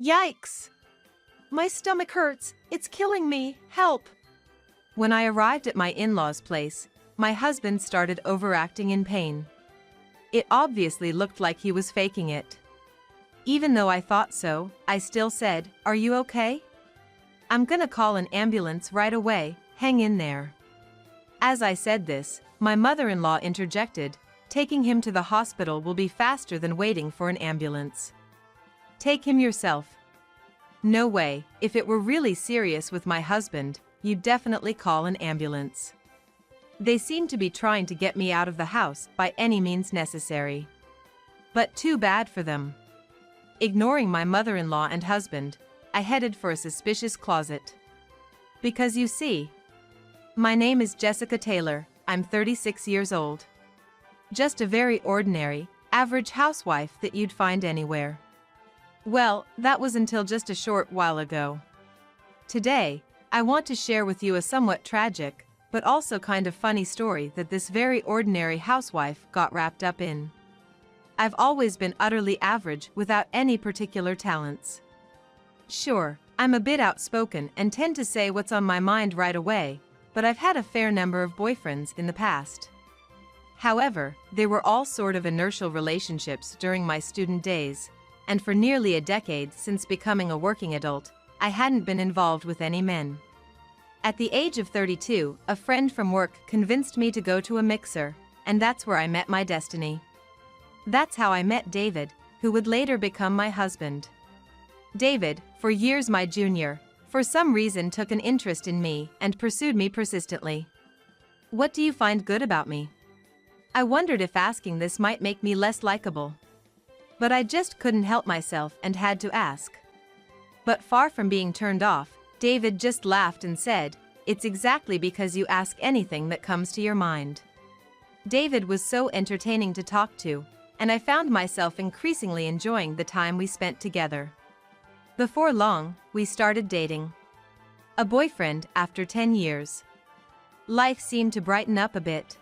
Yikes! My stomach hurts, it's killing me, help! When I arrived at my in-laws' place, my husband started overacting in pain. It obviously looked like he was faking it. Even though I thought so, I still said, "Are you okay? I'm gonna call an ambulance right away, hang in there." As I said this, my mother-in-law interjected, "Taking him to the hospital will be faster than waiting for an ambulance. Take him yourself." No way, if it were really serious with my husband, you'd definitely call an ambulance. They seemed to be trying to get me out of the house by any means necessary. But too bad for them. Ignoring my mother-in-law and husband, I headed for a suspicious closet. Because you see, my name is Jessica Taylor, I'm 36 years old. Just a very ordinary, average housewife that you'd find anywhere. Well, that was until just a short while ago. Today, I want to share with you a somewhat tragic, but also kind of funny story that this very ordinary housewife got wrapped up in. I've always been utterly average without any particular talents. Sure, I'm a bit outspoken and tend to say what's on my mind right away, but I've had a fair number of boyfriends in the past. However, they were all sort of inertial relationships during my student days, and for nearly a decade since becoming a working adult, I hadn't been involved with any men. At the age of 32, a friend from work convinced me to go to a mixer, and that's where I met my destiny. That's how I met David, who would later become my husband. David, for years my junior, for some reason took an interest in me and pursued me persistently. What do you find good about me? I wondered if asking this might make me less likable. But I just couldn't help myself and had to ask. But far from being turned off, David just laughed and said, "It's exactly because you ask anything that comes to your mind." David was so entertaining to talk to, and I found myself increasingly enjoying the time we spent together. Before long, we started dating. A boyfriend after 10 years. Life seemed to brighten up a bit.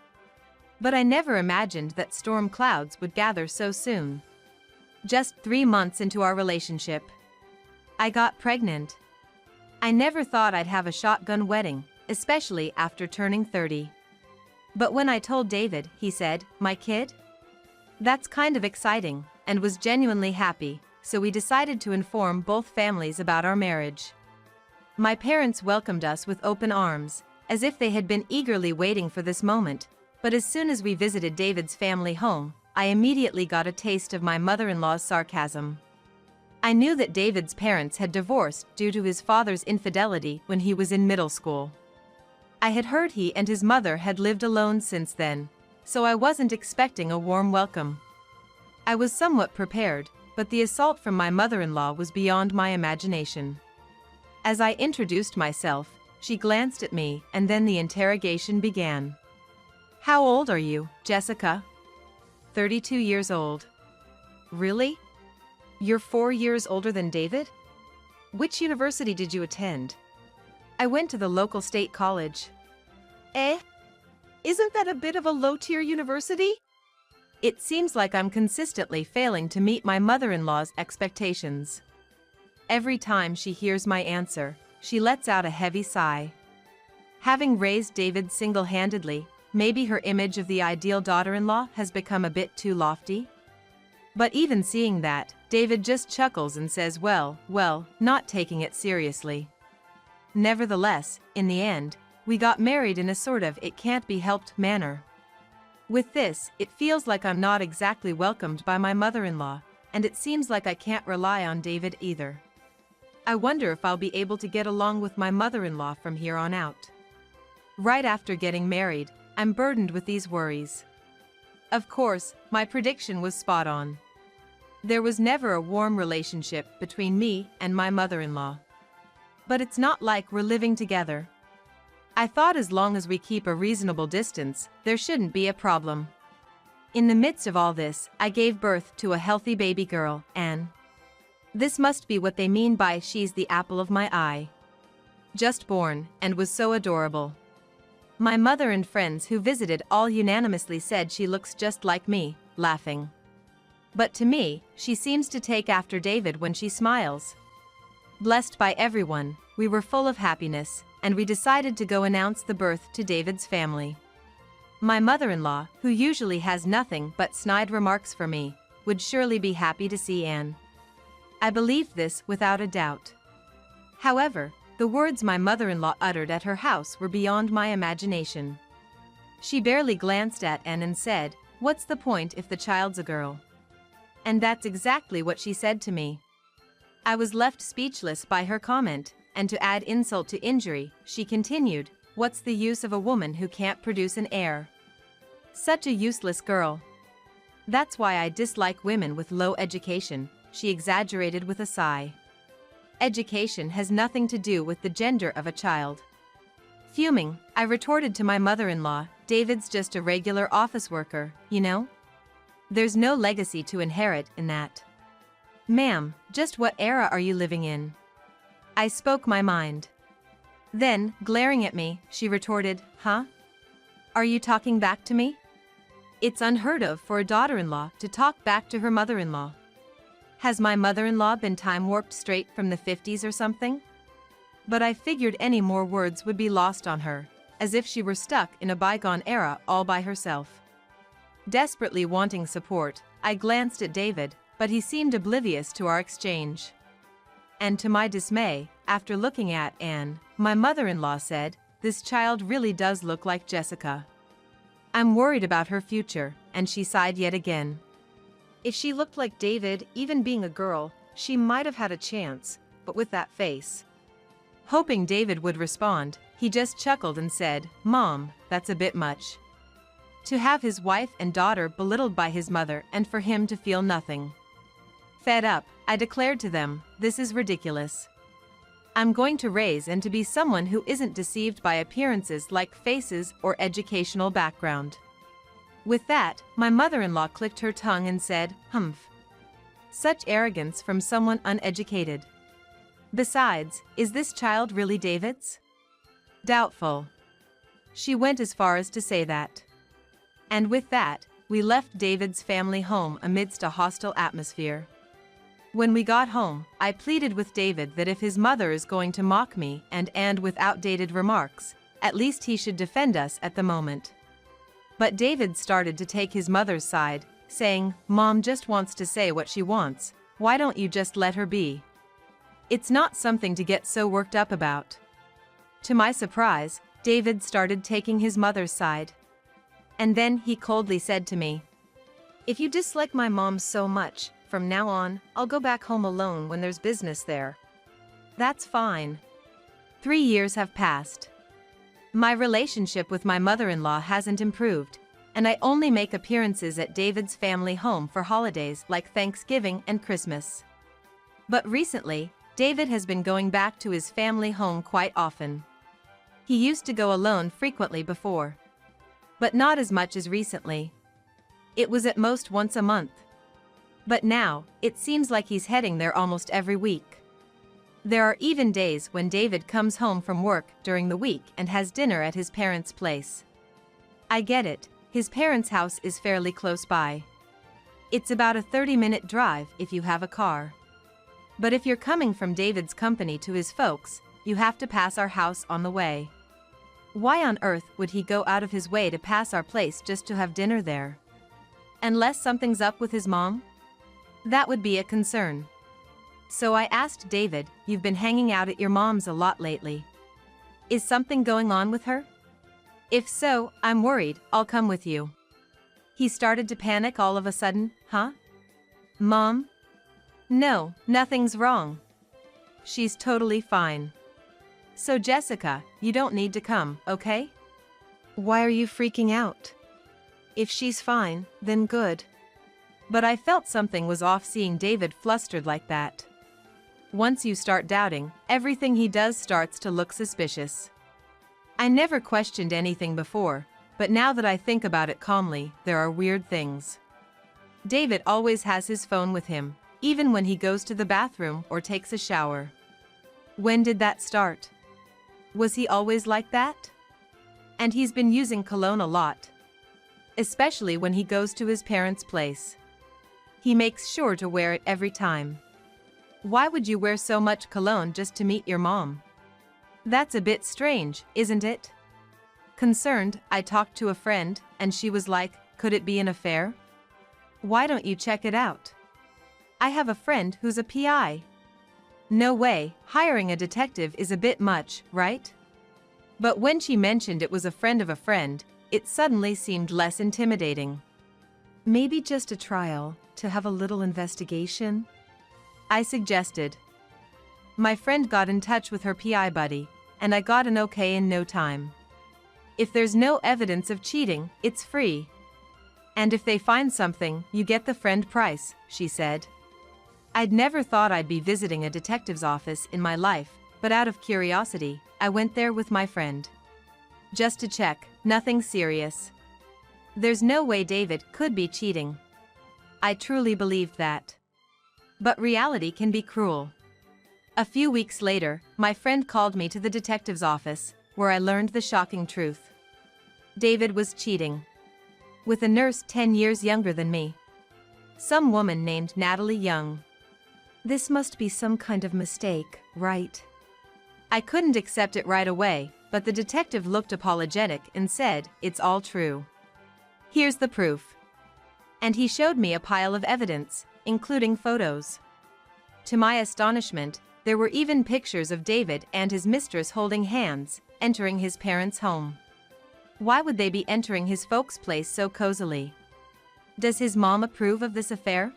But I never imagined that storm clouds would gather so soon. Just 3 months into our relationship, I got pregnant. I never thought I'd have a shotgun wedding, especially after turning 30. But when I told David, he said, "My kid?" That's kind of exciting, and was genuinely happy, so we decided to inform both families about our marriage. My parents welcomed us with open arms, as if they had been eagerly waiting for this moment, but as soon as we visited David's family home, I immediately got a taste of my mother-in-law's sarcasm. I knew that David's parents had divorced due to his father's infidelity when he was in middle school. I had heard he and his mother had lived alone since then, so I wasn't expecting a warm welcome. I was somewhat prepared, but the assault from my mother-in-law was beyond my imagination. As I introduced myself, she glanced at me and then the interrogation began. "How old are you, Jessica?" 32 years old. "Really? You're 4 years older than David? Which university did you attend?" "I went to the local state college." "Eh? Isn't that a bit of a low-tier university?" It seems like I'm consistently failing to meet my mother-in-law's expectations. Every time she hears my answer, she lets out a heavy sigh. Having raised David single-handedly, maybe her image of the ideal daughter-in-law has become a bit too lofty? But even seeing that, David just chuckles and says, well, not taking it seriously. Nevertheless, in the end, we got married in a sort of it-can't-be-helped manner. With this, it feels like I'm not exactly welcomed by my mother-in-law, and it seems like I can't rely on David either. I wonder if I'll be able to get along with my mother-in-law from here on out. Right after getting married, I'm burdened with these worries. Of course, my prediction was spot on. There was never a warm relationship between me and my mother-in-law. But it's not like we're living together. I thought as long as we keep a reasonable distance, there shouldn't be a problem. In the midst of all this, I gave birth to a healthy baby girl, Anne. This must be what they mean by "she's the apple of my eye." Just born, and was so adorable. My mother and friends who visited all unanimously said she looks just like me, laughing. But to me, she seems to take after David when she smiles. Blessed by everyone, we were full of happiness, and we decided to go announce the birth to David's family. My mother-in-law, who usually has nothing but snide remarks for me, would surely be happy to see Anne. I believed this without a doubt. However, the words my mother-in-law uttered at her house were beyond my imagination. She barely glanced at Anne and said, "What's the point if the child's a girl?" And that's exactly what she said to me. I was left speechless by her comment, and to add insult to injury, she continued, "What's the use of a woman who can't produce an heir? Such a useless girl. That's why I dislike women with low education," she exaggerated with a sigh. Education has nothing to do with the gender of a child. Fuming, I retorted to my mother-in-law, "David's just a regular office worker, you know? There's no legacy to inherit in that." "Ma'am, just what era are you living in?" I spoke my mind. Then, glaring at me, she retorted, "Huh? Are you talking back to me? It's unheard of for a daughter-in-law to talk back to her mother-in-law. Has my mother-in-law been time-warped straight from the 50s or something?" But I figured any more words would be lost on her, as if she were stuck in a bygone era all by herself. Desperately wanting support, I glanced at David, but he seemed oblivious to our exchange. And to my dismay, after looking at Anne, my mother-in-law said, "This child really does look like Jessica. I'm worried about her future," and she sighed yet again. If she looked like David, even being a girl, she might have had a chance, but with that face. Hoping David would respond, he just chuckled and said, "Mom, that's a bit much. To have his wife and daughter belittled by his mother and for him to feel nothing." Fed up, I declared to them, "This is ridiculous. I'm going to raise and to be someone who isn't deceived by appearances like faces or educational background." With that, my mother-in-law clicked her tongue and said, "Humph. Such arrogance from someone uneducated. Besides, is this child really David's? Doubtful." She went as far as to say that. And with that, we left David's family home amidst a hostile atmosphere. When we got home, I pleaded with David that if his mother is going to mock me and with outdated remarks, at least he should defend us at the moment. But David started to take his mother's side, saying, "Mom just wants to say what she wants, why don't you just let her be? It's not something to get so worked up about." To my surprise, David started taking his mother's side. And then he coldly said to me, "If you dislike my mom so much, from now on, I'll go back home alone when there's business there." That's fine. 3 years have passed. My relationship with my mother-in-law hasn't improved, and I only make appearances at David's family home for holidays like Thanksgiving and Christmas. But recently, David has been going back to his family home quite often. He used to go alone frequently before, but not as much as recently. It was at most once a month. But now, it seems like he's heading there almost every week. There are even days when David comes home from work during the week and has dinner at his parents' place. I get it, his parents' house is fairly close by. It's about a 30-minute drive if you have a car. But if you're coming from David's company to his folks, you have to pass our house on the way. Why on earth would he go out of his way to pass our place just to have dinner there? Unless something's up with his mom? That would be a concern. So I asked David, "You've been hanging out at your mom's a lot lately. Is something going on with her? If so, I'm worried, I'll come with you." He started to panic all of a sudden. "Huh? Mom? No, nothing's wrong. She's totally fine. So Jessica, you don't need to come, okay? Why are you freaking out? If she's fine, then good." But I felt something was off seeing David flustered like that. Once you start doubting, everything he does starts to look suspicious. I never questioned anything before, but now that I think about it calmly, there are weird things. David always has his phone with him, even when he goes to the bathroom or takes a shower. When did that start? Was he always like that? And he's been using cologne a lot, especially when he goes to his parents' place. He makes sure to wear it every time. Why would you wear so much cologne just to meet your mom? That's a bit strange, isn't it? Concerned, I talked to a friend, and she was like, could it be an affair? Why don't you check it out? I have a friend who's a PI. No way, hiring a detective is a bit much, right? But when she mentioned it was a friend of a friend, it suddenly seemed less intimidating. Maybe just a trial, to have a little investigation? I suggested. My friend got in touch with her PI buddy, and I got an okay in no time. If there's no evidence of cheating, it's free. And if they find something, you get the friend price, she said. I'd never thought I'd be visiting a detective's office in my life, but out of curiosity, I went there with my friend. Just to check, nothing serious. There's no way David could be cheating. I truly believed that. But reality can be cruel. A few weeks later, my friend called me to the detective's office, where I learned the shocking truth. David was cheating. With a nurse 10 years younger than me. Some woman named Natalie Young. This must be some kind of mistake, right? I couldn't accept it right away, but the detective looked apologetic and said, it's all true. Here's the proof. And he showed me a pile of evidence, including photos. To my astonishment, there were even pictures of David and his mistress holding hands, entering his parents' home. Why would they be entering his folks' place so cozily? Does his mom approve of this affair?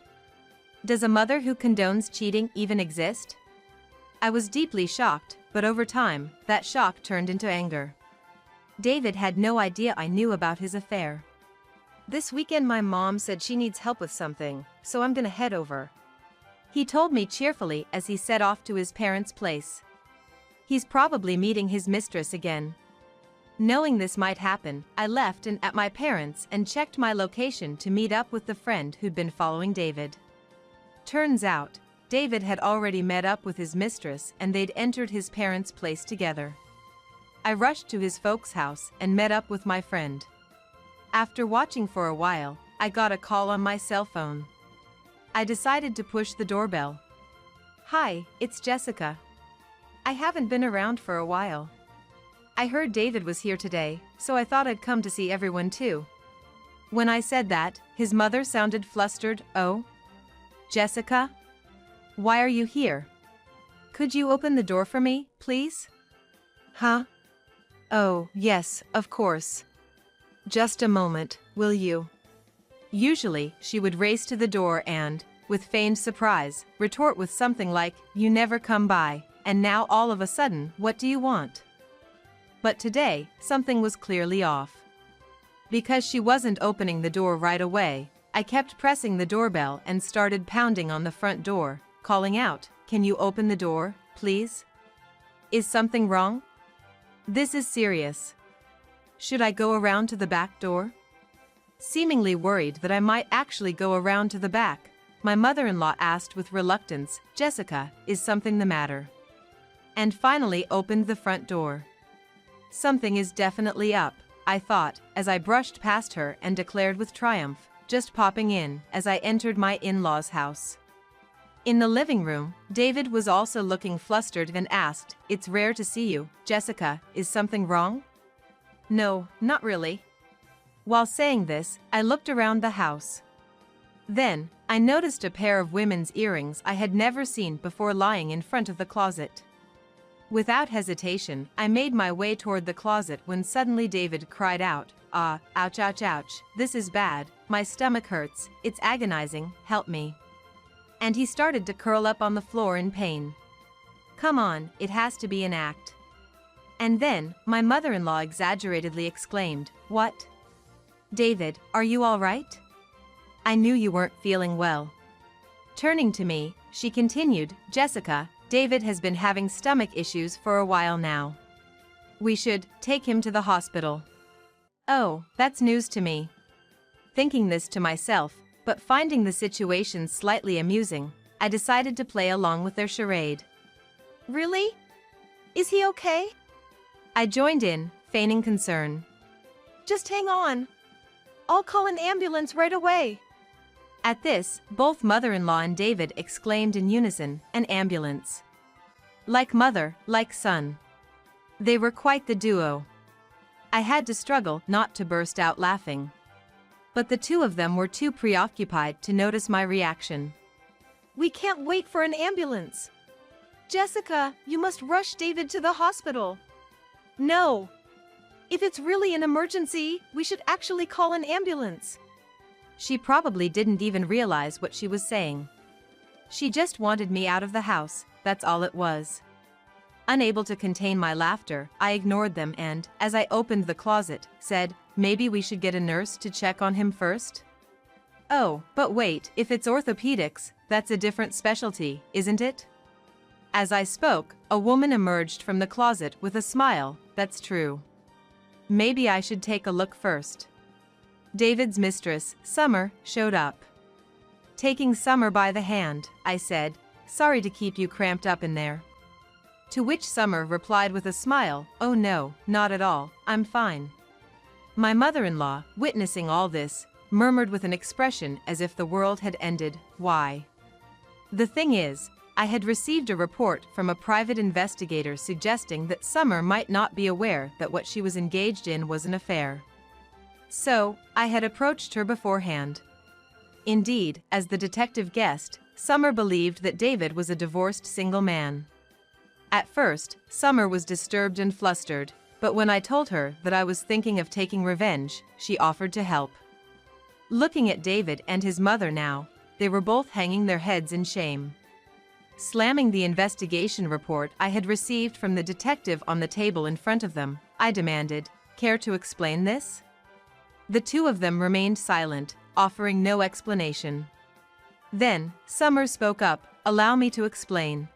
Does a mother who condones cheating even exist? I was deeply shocked, but over time, that shock turned into anger. David had no idea I knew about his affair. This weekend my mom said she needs help with something, so I'm gonna head over. He told me cheerfully as he set off to his parents' place. He's probably meeting his mistress again. Knowing this might happen, I left and at my parents' and checked my location to meet up with the friend who'd been following David. Turns out, David had already met up with his mistress and they'd entered his parents' place together. I rushed to his folks' house and met up with my friend. After watching for a while, I got a call on my cell phone. I decided to push the doorbell. Hi, it's Jessica. I haven't been around for a while. I heard David was here today, so I thought I'd come to see everyone too. When I said that, his mother sounded flustered. Oh? Jessica? Why are you here? Could you open the door for me, please? Huh? Oh, yes, of course. Just a moment, will you? Usually, she would race to the door and, with feigned surprise, retort with something like, you never come by, and now all of a sudden, what do you want? But today, something was clearly off. Because she wasn't opening the door right away, I kept pressing the doorbell and started pounding on the front door, calling out, can you open the door, please? Is something wrong? This is serious. Should I go around to the back door? Seemingly worried that I might actually go around to the back, my mother-in-law asked with reluctance, Jessica, is something the matter? And finally opened the front door. Something is definitely up, I thought, as I brushed past her and declared with triumph, just popping in, as I entered my in-laws' house. In the living room, David was also looking flustered and asked, it's rare to see you, Jessica, is something wrong? No, not really. While saying this, I looked around the house. Then, I noticed a pair of women's earrings I had never seen before lying in front of the closet. Without hesitation, I made my way toward the closet when suddenly David cried out, ouch, ouch, ouch, this is bad, my stomach hurts, it's agonizing, help me. And he started to curl up on the floor in pain. Come on, it has to be an act. And then, my mother-in-law exaggeratedly exclaimed, what? David, are you all right? I knew you weren't feeling well. Turning to me, she continued, Jessica, David has been having stomach issues for a while now. We should take him to the hospital. Oh, that's news to me. Thinking this to myself, but finding the situation slightly amusing, I decided to play along with their charade. Really? Is he okay? I joined in, feigning concern. Just hang on. I'll call an ambulance right away. At this, both mother-in-law and David exclaimed in unison, "An ambulance." Like mother, like son. They were quite the duo. I had to struggle not to burst out laughing. But the two of them were too preoccupied to notice my reaction. "We can't wait for an ambulance. Jessica, you must rush David to the hospital." "No. If it's really an emergency, we should actually call an ambulance." She probably didn't even realize what she was saying. She just wanted me out of the house, that's all it was. Unable to contain my laughter, I ignored them and, as I opened the closet, said, "Maybe we should get a nurse to check on him first?" "Oh, but wait, if it's orthopedics, that's a different specialty, isn't it?" As I spoke, a woman emerged from the closet with a smile. "That's true. Maybe I should take a look first." David's mistress, Summer, showed up. Taking Summer by the hand, I said, "Sorry to keep you cramped up in there." To which Summer replied with a smile, "Oh no, not at all, I'm fine." My mother-in-law, witnessing all this, murmured with an expression as if the world had ended, "Why?" The thing is, I had received a report from a private investigator suggesting that Summer might not be aware that what she was engaged in was an affair. So, I had approached her beforehand. Indeed, as the detective guessed, Summer believed that David was a divorced single man. At first, Summer was disturbed and flustered, but when I told her that I was thinking of taking revenge, she offered to help. Looking at David and his mother now, they were both hanging their heads in shame. Slamming the investigation report I had received from the detective on the table in front of them, I demanded, "Care to explain this?" The two of them remained silent, offering no explanation. Then, Summer spoke up, "Allow me to explain."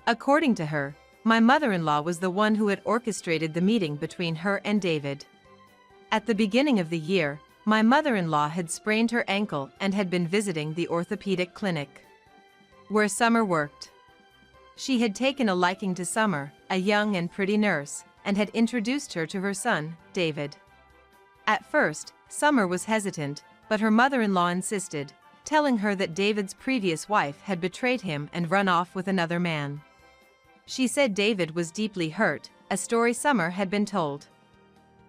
According to her, my mother-in-law was the one who had orchestrated the meeting between her and David. At the beginning of the year, my mother-in-law had sprained her ankle and had been visiting the orthopedic clinic where Summer worked. She had taken a liking to Summer, a young and pretty nurse, and had introduced her to her son, David. At first, Summer was hesitant, but her mother-in-law insisted, telling her that David's previous wife had betrayed him and run off with another man. She said David was deeply hurt, a story Summer had been told.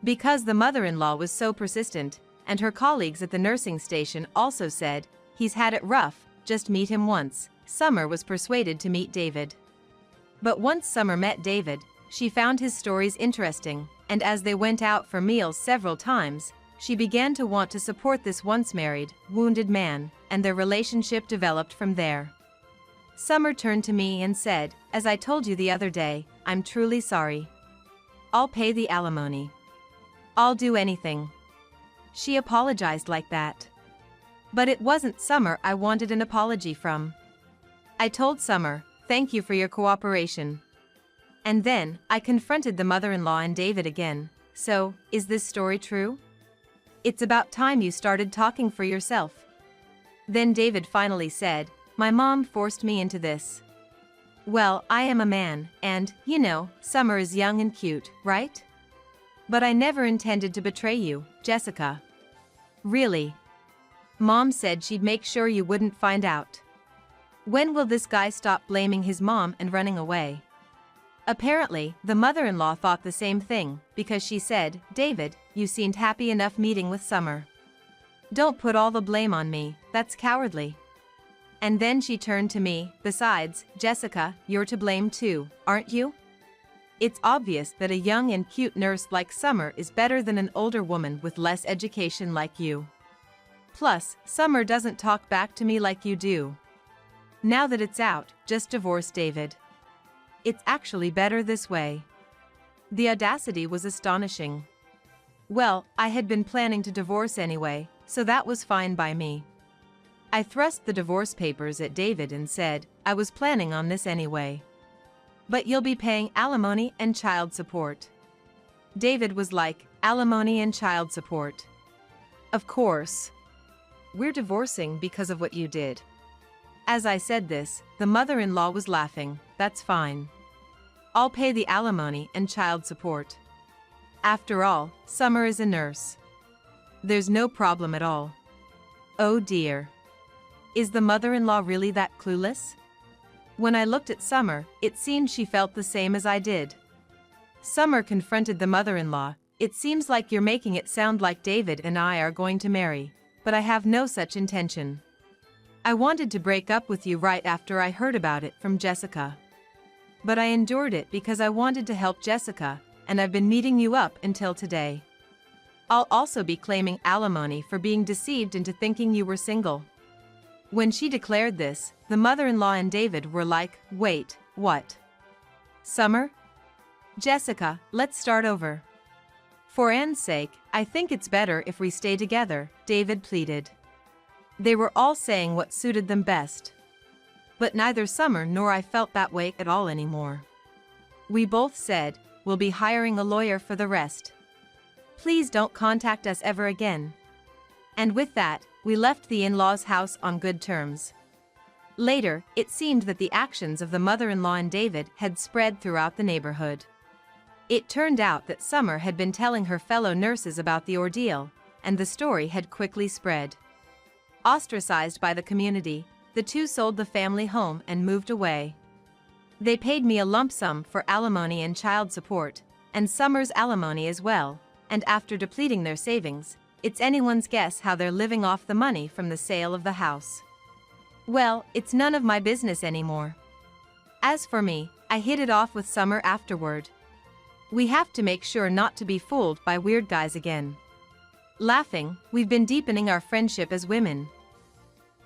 Because the mother-in-law was so persistent, and her colleagues at the nursing station also said, "He's had it rough, just meet him once," Summer was persuaded to meet David. But once Summer met David, she found his stories interesting, and as they went out for meals several times, she began to want to support this once married, wounded man, and their relationship developed from there. Summer turned to me and said, "As I told you the other day, I'm truly sorry. I'll pay the alimony. I'll do anything." She apologized like that. But it wasn't Summer I wanted an apology from. I told Summer, "Thank you for your cooperation." And then, I confronted the mother-in-law and David again. "So, is this story true? It's about time you started talking for yourself." Then David finally said, "My mom forced me into this. Well, I am a man, and, you know, Summer is young and cute, right? But I never intended to betray you, Jessica. Really. Mom said she'd make sure you wouldn't find out. When will this guy stop blaming his mom and running away?" Apparently, the mother-in-law thought the same thing, because she said, "David, you seemed happy enough meeting with Summer. Don't put all the blame on me, that's cowardly." And then she turned to me, "Besides, Jessica, you're to blame too, aren't you? It's obvious that a young and cute nurse like Summer is better than an older woman with less education like you. Plus, Summer doesn't talk back to me like you do. Now that it's out, just divorce David. It's actually better this way." The audacity was astonishing. Well, I had been planning to divorce anyway, so that was fine by me. I thrust the divorce papers at David and said, "I was planning on this anyway. But you'll be paying alimony and child support." David was like, "Alimony and child support? Of course. We're divorcing because of what you did." As I said this, the mother-in-law was laughing. "That's fine. I'll pay the alimony and child support. After all, Summer is a nurse. There's no problem at all." Oh dear. Is the mother-in-law really that clueless? When I looked at Summer, it seemed she felt the same as I did. Summer confronted the mother-in-law. It seems like you're making it sound like David and I are going to marry, but I have no such intention. I wanted to break up with you right after I heard about it from Jessica. But I endured it because I wanted to help Jessica, and I've been meeting you up until today. I'll also be claiming alimony for being deceived into thinking you were single. When she declared this, the mother-in-law and David were like, wait, what? Summer? Jessica, let's start over. For Anne's sake, I think it's better if we stay together, David pleaded. They were all saying what suited them best. But neither Summer nor I felt that way at all anymore. We both said, we'll be hiring a lawyer for the rest. Please don't contact us ever again. And with that, we left the in-laws' house on good terms. Later, it seemed that the actions of the mother-in-law and David had spread throughout the neighborhood. It turned out that Summer had been telling her fellow nurses about the ordeal, and the story had quickly spread. Ostracized by the community, the two sold the family home and moved away. They paid me a lump sum for alimony and child support, and Summer's alimony as well, and after depleting their savings, it's anyone's guess how they're living off the money from the sale of the house. Well, it's none of my business anymore. As for me, I hit it off with Summer afterward. We have to make sure not to be fooled by weird guys again. Laughing, we've been deepening our friendship as women.